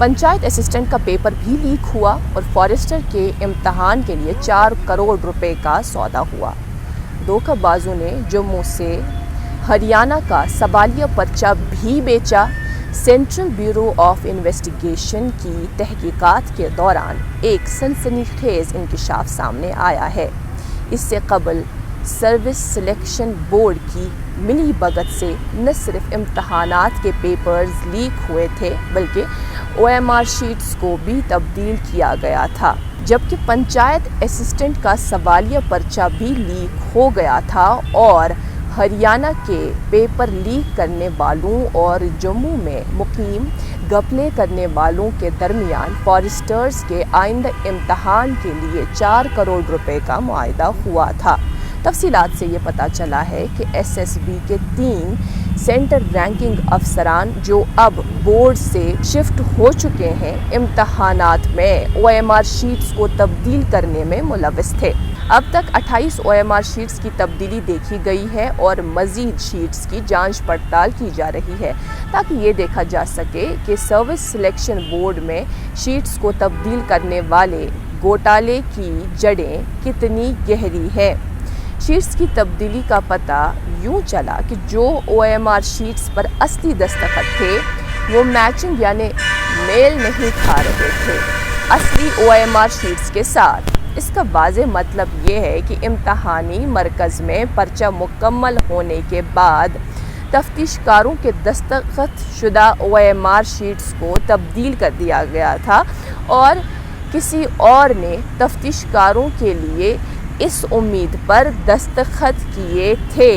Panchayat assistant का paper भी leak हुआ और फॉरेस्टर के इम्तहान के लिए 4 करोड़ रुपए का सौदा हुआ। धोखाबाजों ने जम्मू से हरियाणा का सवालिया पर्चा भी बेचा। सेंट्रल ब्यूरो ऑफ इन्वेस्टिगेशन की तहकीकात के दौरान एक सनसनीखेज इंकशाफ सामने आया है। इससे कबल सर्विस सिलेक्शन बोर्ड की मिली भगत से न सिर्फ इम्तहानात के पेपर्स लीक हुए थे बल्कि OMR शीट्स को भी तब्दील किया गया था, जबकि पंचायत असिस्टेंट का सवालिया पर्चा भी लीक हो गया था और हरियाणा के पेपर लीक करने वालों और जम्मू में मुकीम घपले करने वालों के दरमियान फॉरेस्टर्स के आइंदा इम्तहान के लिए 4 करोड़ रुपए का मुआहदा हुआ था। तफसीलात से ये पता चला है कि SSB के 3 सेंटर रैंकिंग अफसरान जो अब बोर्ड से शिफ्ट हो चुके हैं, इम्तहानात में OMR शीट्स को तब्दील करने में मुलव्विस थे। अब तक 28 OMR शीट्स की तब्दीली देखी गई है और मज़ीद शीट्स की जांच पड़ताल की जा रही है ताकि ये देखा जा सके कि सर्विस सिलेक्शन बोर्ड में शीट्स को तब्दील करने वाले घोटाले की जड़ें कितनी गहरी है। शीट्स की तब्दीली का पता यूं चला कि जो OMR शीट्स पर असली दस्तखत थे वो मैचिंग यानी मेल नहीं खा रहे थे असली OMR शीट्स के साथ। इसका वाज़ेह मतलब ये है कि इम्तहानी मरकज़ में पर्चा मुकम्मल होने के बाद तफ्तीशकारों के दस्तखत शुदा OMR शीट्स को तब्दील कर दिया गया था और किसी और ने तफ्तीशकारों के लिए इस उम्मीद पर दस्तखत किए थे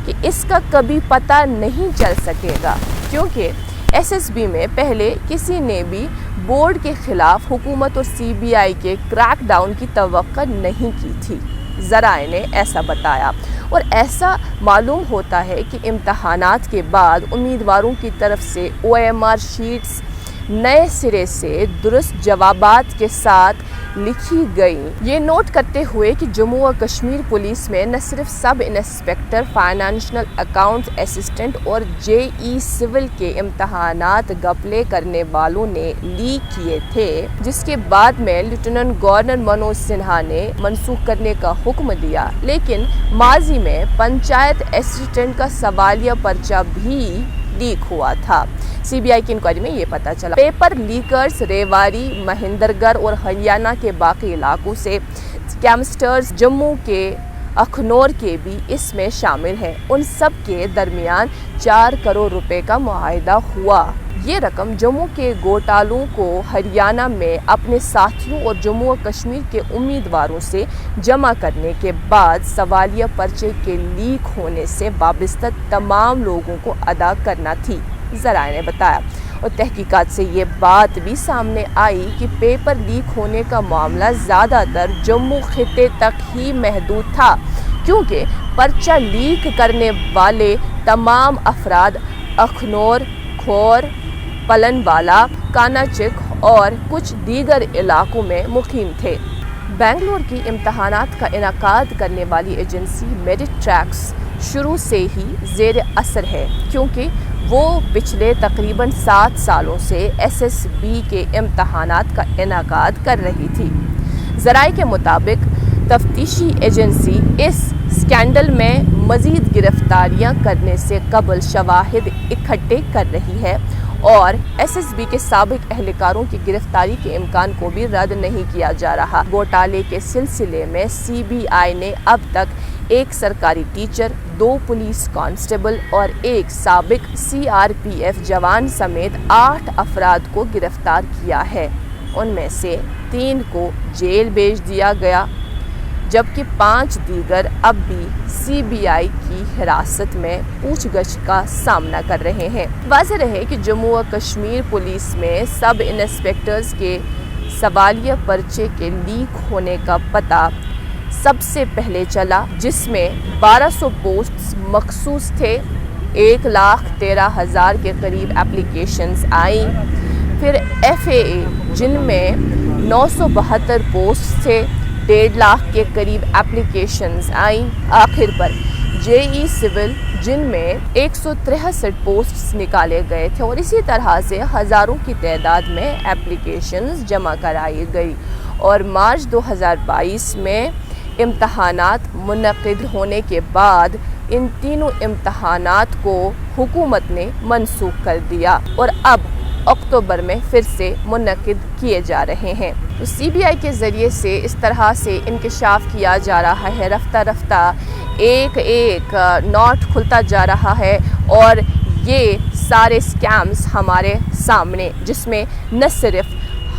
कि इसका कभी पता नहीं चल सकेगा, क्योंकि SSB में पहले किसी ने भी बोर्ड के खिलाफ हुकूमत और CBI के क्रैकडाउन की तवक्को नहीं की थी। ज़राए ने ऐसा बताया और ऐसा मालूम होता है कि इम्तहानात के बाद उम्मीदवारों की तरफ से OMR शीट्स नए सिरे से दुरुस्त जवाबात के साथ लिखी गई। ये नोट करते हुए कि जम्मू और कश्मीर पुलिस में न सिर्फ sub inspector, financial accounts assistant और JE सिविल के इम्तहानात घपले करने वालों ने लीक किए थे, जिसके बाद में लेफ्टिनेंट गवर्नर मनोज सिन्हा ने मनसूख करने का हुक्म दिया, लेकिन माजी में पंचायत असिस्टेंट का सवालिया पर्चा भी लीक हुआ था। CBI की इंक्वायरी में ये पता चला। पेपर लीकर्स रेवाड़ी, महेंद्रगढ़ और हरियाणा के बाकी इलाकों से स्कैमस्टर्स जम्मू के अखनौर के भी इसमें शामिल हैं। उन सब के दरमियान 4 करोड़ रुपए का मुआहदा हुआ। ये रकम जम्मू के घोटालों को हरियाणा में अपने साथियों और जम्मू और कश्मीर के उम्मीदवारों से जमा करने के बाद सवालिया पर्चे के लीक होने से वाबस्ता तमाम लोगों को अदा करना थी, ज़राए ने बताया। और तहकीकात से ये बात भी सामने आई कि पेपर लीक होने का मामला ज़्यादातर जम्मू खिते तक ही महदूद था, क्योंकि पर्चा लीक करने वाले तमाम अफराद अखनौर, खौर, पलनवाला, कानाचिक और कुछ दीगर इलाकों में मुकीम थे। बेंगलोर की इम्तहानात का इनाकाद करने वाली एजेंसी मेडिट्रैक्स शुरू से ही ज़ेर असर है, क्योंकि वो पिछले तकरीबन 7 सालों से SSB के इम्तहानात का इनाकाद कर रही थी। ज़राए के मुताबिक तफ्तीशी एजेंसी इस स्कैंडल में मज़ीद गिरफ्तारियां करने से कबल शवाहिद इकट्ठे कर रही है और SSB के साबिक एहलकारों की गिरफ्तारी के इम्कान को भी रद्द नहीं किया जा रहा। घोटाले के सिलसिले में CBI ने अब तक एक सरकारी टीचर, 2 पुलिस कांस्टेबल और एक साबिक CRPF जवान समेत 8 अफराद को गिरफ्तार किया है। उनमें से 3 को जेल भेज दिया गया, जबकि 5 दीगर अब भी CBI की हिरासत में पूछगछ का सामना कर रहे हैं। वाज़ेह रहे कि जम्मू और कश्मीर पुलिस में सब इंस्पेक्टर्स के सवालिया पर्चे के लीक होने का पता सबसे पहले चला, जिसमें 1200 पोस्ट्स मखसूस थे। 1,13,000 के करीब एप्लीकेशंस आई। फिर FAA जिनमें 972 पोस्ट थे, 1.5 लाख के करीब एप्लीकेशंस आई। आखिर पर JEE सिविल जिनमें 163 पोस्ट्स निकाले गए थे और इसी तरह से हज़ारों की तादाद में एप्लीकेशंस जमा कराई गई और मार्च 2022 में इम्तहानात मुनक़िद होने के बाद इन तीनों इम्तहानात को हुकूमत ने मनसूख कर दिया और अब अक्टूबर में फिर से मुनक़िद किए जा रहे हैं। तो CBI के ज़रिए से इस तरह से इंकशाफ किया जा रहा है, रफ्ता रफ्ता एक एक नॉट खुलता जा रहा है और ये सारे स्कैम्स हमारे सामने, जिसमें न सिर्फ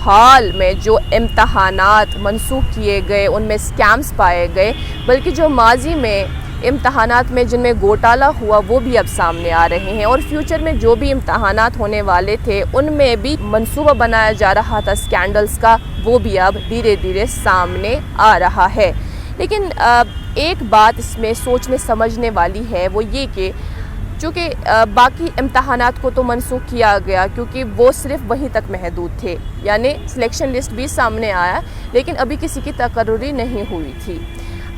हाल में जो इम्तहानात मनसूख किए गए उनमें स्कैम्स पाए गए, बल्कि जो माजी में इम्तहानात में जिनमें घोटाला हुआ वो भी अब सामने आ रहे हैं और फ्यूचर में जो भी इम्तहानात होने वाले थे उनमें भी मंसूबा बनाया जा रहा था स्कैंडल्स का, वो भी अब धीरे धीरे सामने आ रहा है। लेकिन एक बात इसमें सोचने समझने वाली है, वो ये कि चूँकि बाकी इम्तहानात को तो मनसूख किया गया क्योंकि वो सिर्फ वहीं तक महदूद थे, यानी सिलेक्शन लिस्ट भी सामने आया लेकिन अभी किसी की तकर्री नहीं हुई थी।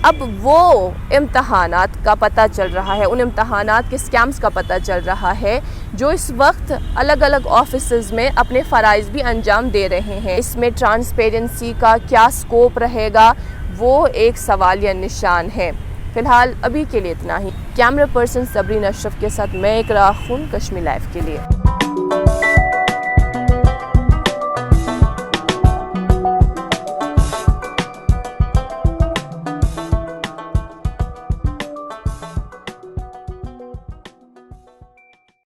अब वो इम्तहानात का पता चल रहा है, उन इम्तहानात के स्कैम्स का पता चल रहा है जो इस वक्त अलग अलग ऑफिसेज़ में अपने फ़राइज़ भी अंजाम दे रहे हैं। इसमें ट्रांसपेरेंसी का क्या स्कोप रहेगा वो एक सवालिया निशान है। फ़िलहाल अभी के लिए इतना ही। कैमरा पर्सन सबरीन अशरफ के साथ मैं इकरा खून, कश्मीर लाइव के लिए।